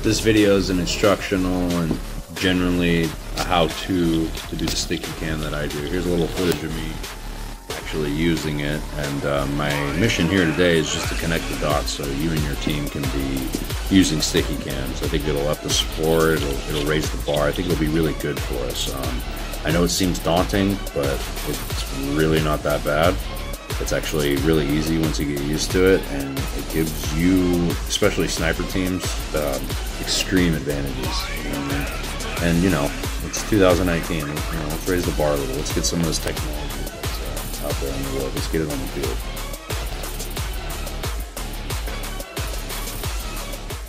This video is an instructional and generally a how-to to do the sticky cam that I do. Here's a little footage of me actually using it, and my mission here today is just to connect the dots so you and your team can be using sticky cams. I think it'll up the score, it'll raise the bar. I think it'll be really good for us. I know it seems daunting, but it's really not that bad. It's actually really easy once you get used to it, and it gives you, especially sniper teams, extreme advantages. You know what I mean? And you know, it's 2019. You know, let's raise the bar a little. Let's get some of this technology that's out there in the world. Let's get it on the field.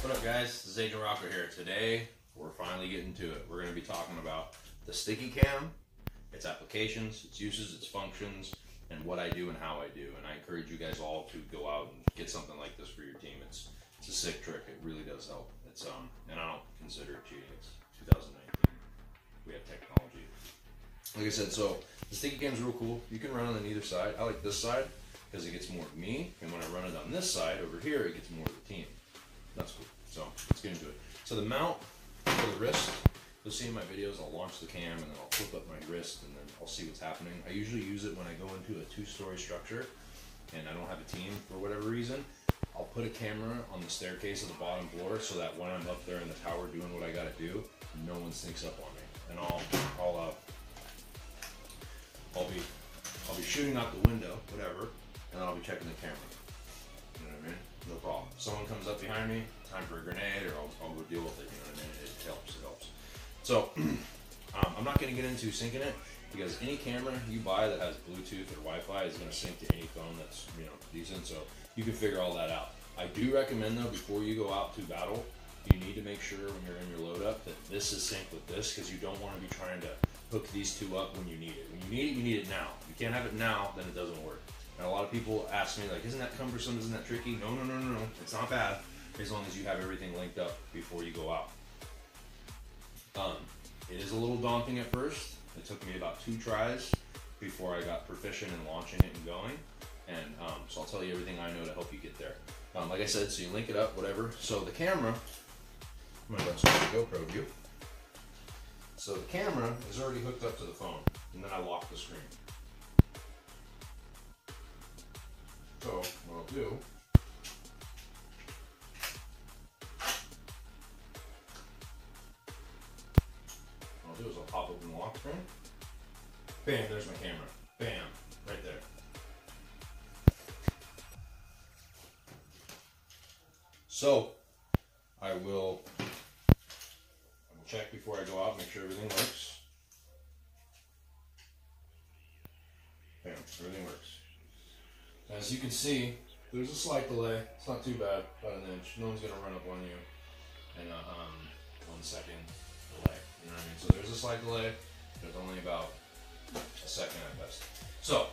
What up, guys? This is Agent Rocker here. Today, we're finally getting to it. We're going to be talking about the sticky cam, its applications, its uses, its functions, and what I do and how I do. And I encourage you guys all to go out and get something like this for your team. It's a sick trick. It really does help. It's and I don't consider it cheating. It's 2019. We have technology. Like I said, so the sticky cam is real cool. You can run it on either side. I like this side because it gets more of me, and when I run it on this side over here, it gets more of the team. That's cool. So let's get into it. So the mount for the wrist. You'll see in my videos, I'll launch the cam and then I'll flip up my wrist and then I'll see what's happening. I usually use it when I go into a 2-story structure and I don't have a team for whatever reason. I'll put a camera on the staircase of the bottom floor so that when I'm up there in the tower doing what I gotta do, no one sneaks up on me. And I'll be shooting out the window, whatever, and then I'll be checking the camera. You know what I mean? No problem. If someone comes up behind me, time for a grenade, or I'll go deal with it. You know what I mean? It helps. So, I'm not going to get into syncing it because any camera you buy that has Bluetooth or Wi-Fi is going to sync to any phone that's, you know, decent. So you can figure all that out. I do recommend though, before you go out to battle, you need to make sure when you're in your load up that this is synced with this, because you don't want to be trying to hook these two up when you need it. When you need it, you need it now. If you can't have it now, then it doesn't work. And a lot of people ask me like, isn't that cumbersome? Isn't that tricky? No. It's not bad as long as you have everything linked up before you go out. It is a little daunting at first. It took me about 2 tries before I got proficient in launching it and going. And so I'll tell you everything I know to help you get there. Like I said, so you link it up, whatever. So the camera, I'm gonna start the GoPro view. So the camera is already hooked up to the phone, and then I lock the screen. So what I'll do, is I'll pop open the lock screen. Bam, there's my camera. Bam, right there. So I will check before I go out, make sure everything works. Bam, everything works. As you can see, there's a slight delay. It's not too bad, about an inch. No one's gonna run up on you in a 1 second delay. You know what I mean? So there's a slight delay. There's only about a second at best. So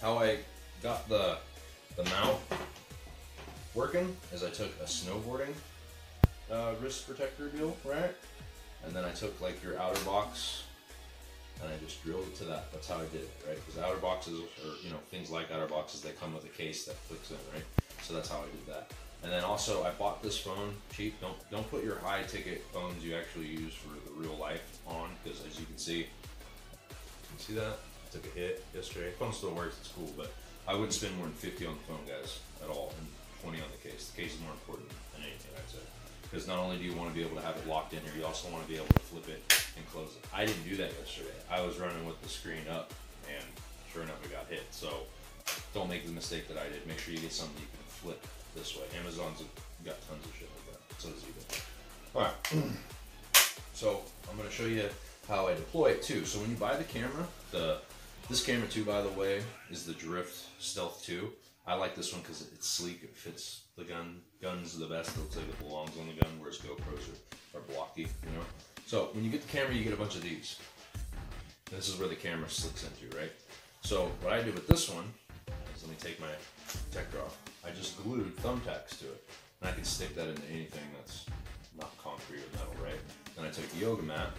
how I got the mount working is I took a snowboarding wrist protector deal, right? And then I took like your outer box and I just drilled it to that. That's how I did it, right? Because outer boxes, or you know, things like outer boxes, they come with a case that clicks in, right? So that's how I did that. And then also I bought this phone cheap. Don't put your high ticket phones you actually use for the real life on, because as you can see that? I took a hit yesterday. Phone still works, it's cool, but I wouldn't spend more than 50 on the phone, guys, at all, and 20 on the case. The case is more important than anything, I'd say. Because not only do you want to be able to have it locked in here, you also want to be able to flip it and close it. I didn't do that yesterday. I was running with the screen up, and sure enough, it got hit. So don't make the mistake that I did. Make sure you get something you can flip this way. Amazon's got tons of shit like that. So does eBay. Alright. So I'm going to show you how I deploy it too. So when you buy the camera, this camera too, by the way, is the Drift Stealth 2. I like this one because it's sleek. It fits the guns the best. It looks like it belongs on the gun, whereas GoPros are blocky, you know. So when you get the camera, you get a bunch of these. And this is where the camera slicks into, right? So what I do with this one is, let me take my protector off. I just glued thumbtacks to it, and I can stick that into anything that's not concrete or metal, right? Then I take a yoga mat,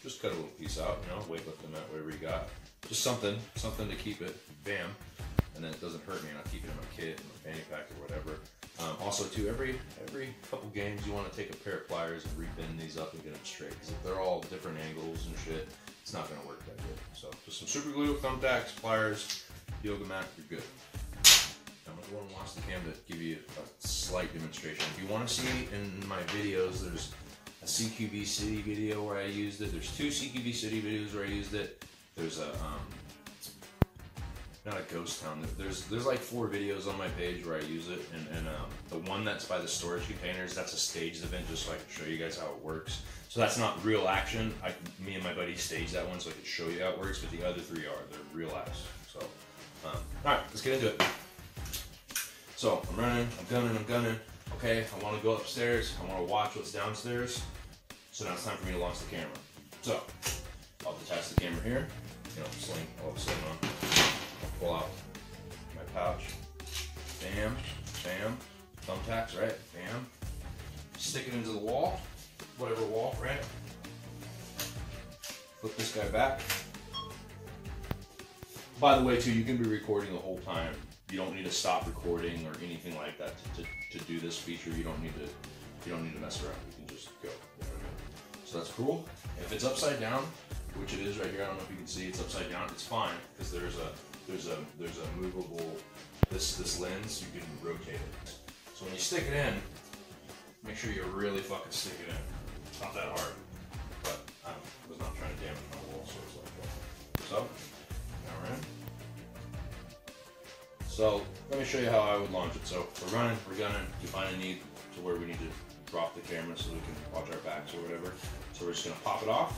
just cut a little piece out, you know, weightlifting mat, whatever you got, just something to keep it, bam, and then it doesn't hurt me, and I keep it in my kit, in my fanny pack or whatever. Also, too, every couple games you want to take a pair of pliers and rebend these up and get them straight. Because if they're all different angles and shit, it's not going to work that good. So just some super glue, thumbtacks, pliers, yoga mat, you're good. I'm going to go and watch the cam to give you a slight demonstration. If you want to see in my videos, there's a CQB City video where I used it. There's 2 CQB City videos where I used it. There's a not a ghost town. There's like 4 videos on my page where I use it, and the one that's by the storage containers, that's a staged event, just so I can show you guys how it works. So that's not real action. Me and my buddy staged that one so I can show you how it works, but the other 3 are. They're real ass. So, all right, let's get into it. So I'm running, I'm gunning. Okay, I want to go upstairs. I want to watch what's downstairs. So now it's time for me to launch the camera. So I'll detach the camera here. Sling all of a sudden on. Pull out my pouch, bam, bam, thumbtacks, right, bam, stick it into the wall, whatever wall, right, flip this guy back. By the way, too, you can be recording the whole time. You don't need to stop recording or anything like that to do this feature. You don't need to mess around. You can just go. You know what I mean? So that's cool. If it's upside down, which it is right here, I don't know if you can see, it's upside down. It's fine because there's a movable this lens. You can rotate it. So when you stick it in, make sure you really fucking stick it in. It's not that hard, but I was not trying to damage my wall, so it's like that. So now we're in. So let me show you how I would launch it. So we're running, we're gunning. You find a need to where we need to drop the camera so we can watch our backs or whatever. So we're just gonna pop it off.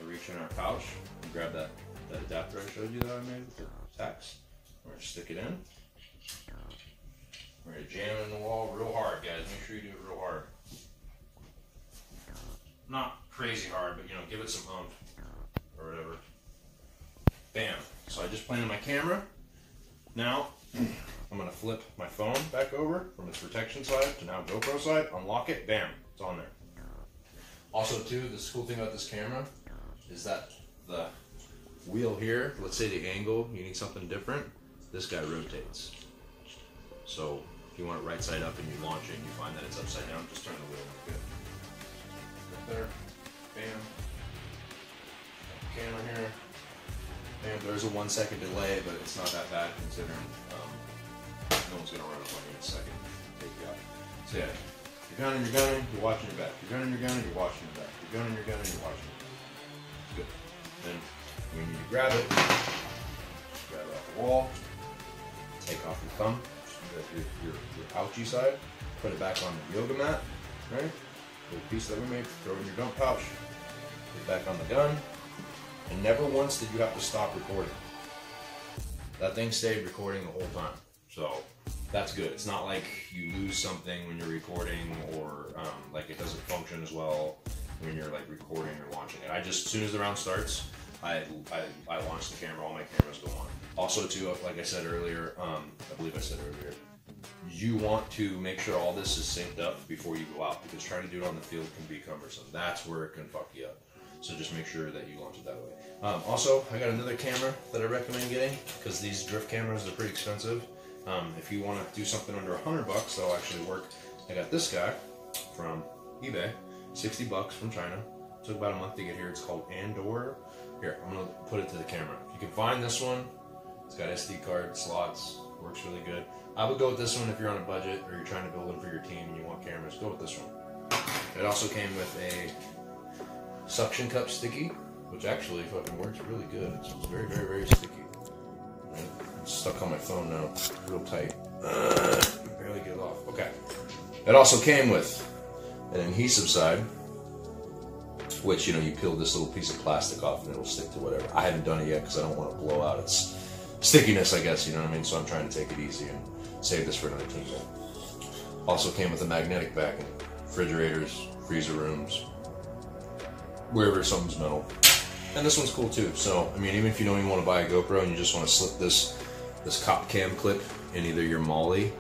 Reach in our pouch and grab that adapter I showed you that I made with the tacks. We're going to stick it in. We're going to jam it in the wall real hard, guys. Make sure you do it real hard. Not crazy hard, but give it some oomph or whatever. Bam. So I just planted my camera. Now I'm going to flip my phone back over from its protection side to now GoPro side. Unlock it. Bam. It's on there. Also, too, this cool thing about this camera is that the wheel here, let's say the angle, you need something different, this guy rotates. So if you want it right side up and you launch it and you find that it's upside down, just turn the wheel. Good. Right there. Bam. Camera here. Bam. There's a 1 second delay, but it's not that bad considering no one's going to run up on you in a second. Take you out. So yeah, you're gunning, you're watching your back. You're gunning, you're watching your back. You're gunning, you're watching your back. Good. Then when you grab it off the wall, take off your thumb, your ouchie side, put it back on the yoga mat, right? Little piece that we made, throw it in your dump pouch, put it back on the gun, and never once did you have to stop recording. That thing stayed recording the whole time, so that's good. It's not like you lose something when you're recording or like it doesn't function as well when you're like recording or launching it. As soon as the round starts, I launch the camera, all my cameras go on. Also too, like I said earlier, I believe I said earlier, you want to make sure all this is synced up before you go out, because trying to do it on the field can be cumbersome. That's where it can fuck you up. So just make sure that you launch it that way. Also, I got another camera that I recommend getting, because these drift cameras are pretty expensive. If you want to do something under $100, they'll actually work. I got this guy from eBay. $60 from China. Took about a month to get here. It's called Andor. Here, I'm gonna put it to the camera. If you can find this one, it's got SD card slots. Works really good. I would go with this one if you're on a budget or you're trying to build them for your team and you want cameras. Go with this one. It also came with a suction cup sticky, which actually fucking works really good. It's very, very, very sticky. It's stuck on my phone now. It's real tight. Barely get it off. Okay. It also came with an adhesive side, which, you peel this little piece of plastic off and it'll stick to whatever. I haven't done it yet because I don't want to blow out its stickiness, I guess, you know what I mean? So I'm trying to take it easy and save this for another team game. Also came with a magnetic back in refrigerators, freezer rooms, wherever something's metal. And this one's cool too. So, even if you don't even want to buy a GoPro and you just want to slip this cop cam clip in either your molly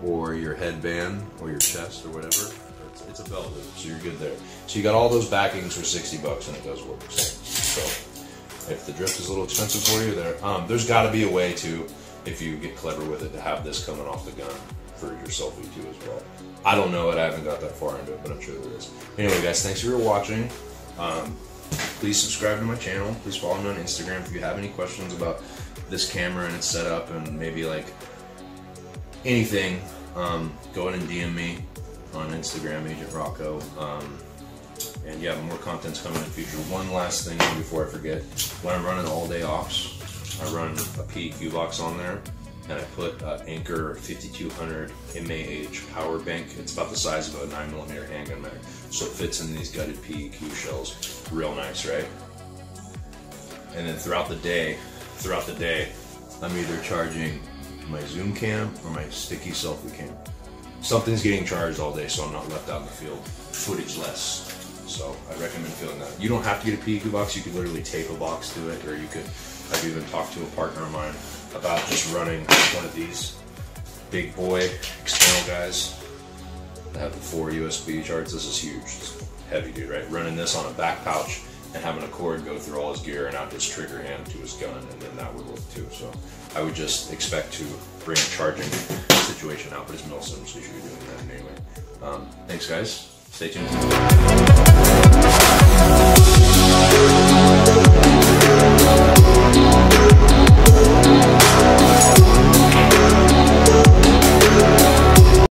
or your headband or your chest or whatever, it's a belt loop, so you're good there. So you got all those backings for $60 and it does work. So if the drift is a little expensive for you, there's got to be a way to, if you get clever with it, to have this coming off the gun for your selfie too as well. I don't know it, I haven't got that far into it, but I'm sure there is. Anyway guys, thanks for watching. Please subscribe to my channel. Please follow me on Instagram if you have any questions about this camera and its setup and maybe like anything. Go ahead and DM me on Instagram, Agent Rocco. And yeah, more content's coming in the future. One last thing before I forget. When I'm running all day ops, I run a PEQ box on there, and I put Anchor 5200 MAH power bank. It's about the size of a 9mm handgun mag, so it fits in these gutted PEQ shells. Real nice, right? And then throughout the day, I'm either charging my zoom cam or my sticky selfie cam. Something's getting charged all day, so I'm not left out in the field. Footage less. So I recommend filling that. You don't have to get a PEQ box. You could literally tape a box to it, or you could. I've even talked to a partner of mine about just running one of these big boy external guys that have the 4 USB charts. This is huge. It's heavy, dude, right? Running this on a back pouch and having a cord go through all his gear and out his trigger hand to his gun, and then that would work too. So I would just expect to bring a charging situation out, but it's Milsim, so you should be doing that anyway. Thanks guys. Stay tuned.